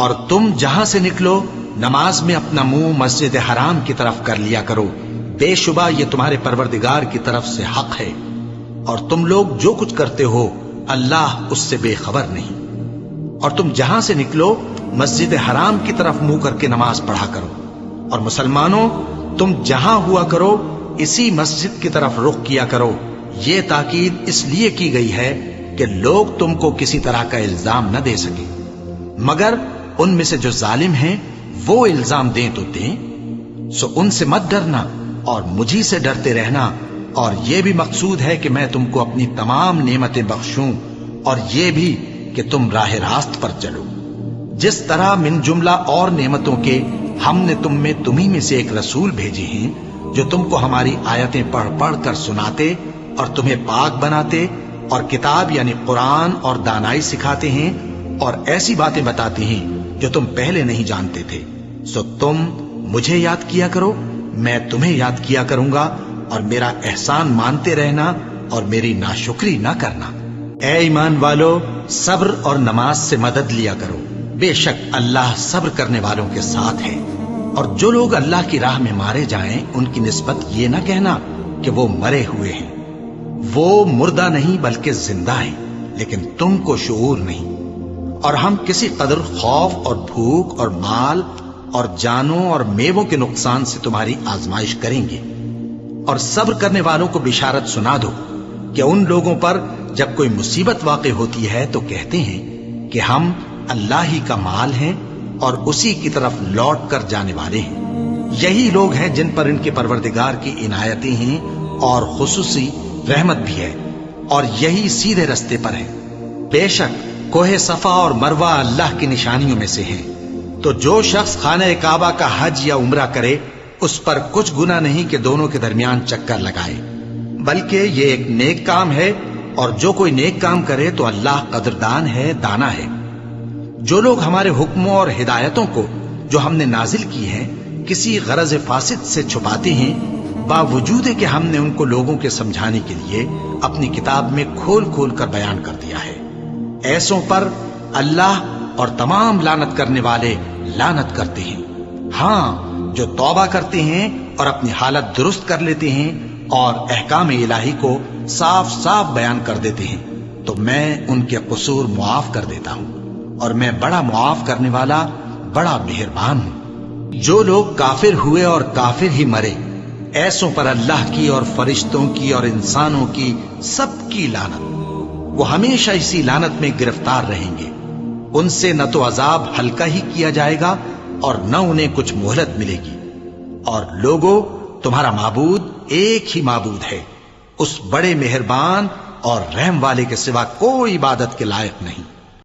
اور تم جہاں سے نکلو نماز میں اپنا منہ مسجد حرام کی طرف کر لیا کرو، بے شبہ یہ تمہارے پروردگار کی طرف سے حق ہے، اور تم لوگ جو کچھ کرتے ہو اللہ اس سے بے خبر نہیں۔ اور تم جہاں سے نکلو مسجد حرام کی طرف منہ کر کے نماز پڑھا کرو، اور مسلمانوں تم جہاں ہوا کرو اسی مسجد کی طرف رخ کیا کرو۔ یہ تاکید اس لیے کی گئی ہے کہ لوگ تم کو کسی طرح کا الزام نہ دے سکے، مگر ان میں سے جو ظالم ہیں وہ الزام دیں تو دیں۔ سو ان سے مت ڈرنا اور مجھی سے ڈرتے رہنا، اور یہ بھی مقصود ہے کہ میں تم کو اپنی تمام نعمتیں بخشوں، اور یہ بھی کہ تم راہ راست پر چلو۔ جس طرح من جملہ اور نعمتوں کے ہم نے تم میں تمہیں میں سے ایک رسول بھیجے ہیں جو تم کو ہماری آیتیں پڑھ پڑھ کر سناتے اور تمہیں پاک بناتے اور کتاب یعنی قرآن اور دانائی سکھاتے ہیں اور ایسی باتیں بتاتے ہیں جو تم پہلے نہیں جانتے تھے۔ سو تم مجھے یاد کیا کرو، میں تمہیں یاد کیا کروں گا، اور میرا احسان مانتے رہنا اور میری ناشکری نہ کرنا۔ اے ایمان والو، صبر اور نماز سے مدد لیا کرو، بے شک اللہ صبر کرنے والوں کے ساتھ ہے۔ اور جو لوگ اللہ کی راہ میں مارے جائیں ان کی نسبت یہ نہ کہنا کہ وہ مرے ہوئے ہیں، وہ مردہ نہیں بلکہ زندہ ہیں، لیکن تم کو شعور نہیں۔ اور ہم کسی قدر خوف اور بھوک اور مال اور جانوں اور میووں کے نقصان سے تمہاری آزمائش کریں گے، اور صبر کرنے والوں کو بشارت سنا دو کہ ان لوگوں پر جب کوئی مصیبت واقع ہوتی ہے تو کہتے ہیں کہ ہم اللہ ہی کا مال ہیں اور اسی کی طرف لوٹ کر جانے والے ہیں۔ یہی لوگ ہیں جن پر ان کے پروردگار کی عنایتیں ہیں اور خصوصی رحمت بھی ہے، اور یہی سیدھے رستے پر ہے۔ بے شک کوہ صفا اور مروہ اللہ کی نشانیوں میں سے ہیں، تو جو شخص خانہ کعبہ کا حج یا عمرہ کرے اس پر کچھ گناہ نہیں کہ دونوں کے درمیان چکر لگائے، بلکہ یہ ایک نیک کام ہے، اور جو کوئی نیک کام کرے تو اللہ قدردان ہے، دانا ہے۔ جو لوگ ہمارے حکموں اور ہدایتوں کو جو ہم نے نازل کی ہیں کسی غرض فاسد سے چھپاتے ہیں، باوجود کہ ہم نے ان کو لوگوں کے سمجھانے کے لیے اپنی کتاب میں کھول کھول کر بیان کر دیا ہے، ایسوں پر اللہ اور تمام لعنت کرنے والے لعنت کرتے ہیں۔ ہاں، جو توبہ کرتے ہیں اور اپنی حالت درست کر لیتے ہیں اور احکام الہی کو صاف صاف بیان کر دیتے ہیں تو میں ان کے قصور معاف کر دیتا ہوں، اور میں بڑا معاف کرنے والا بڑا مہربان ہوں۔ جو لوگ کافر ہوئے اور کافر ہی مرے، ایسوں پر اللہ کی اور فرشتوں کی اور انسانوں کی سب کی لعنت، وہ ہمیشہ اسی لعنت میں گرفتار رہیں گے۔ ان سے نہ تو عذاب ہلکا ہی کیا جائے گا اور نہ انہیں کچھ مہلت ملے گی۔ اور لوگوں، تمہارا معبود ایک ہی معبود ہے، اس بڑے مہربان اور رحم والے کے سوا کوئی عبادت کے لائق نہیں۔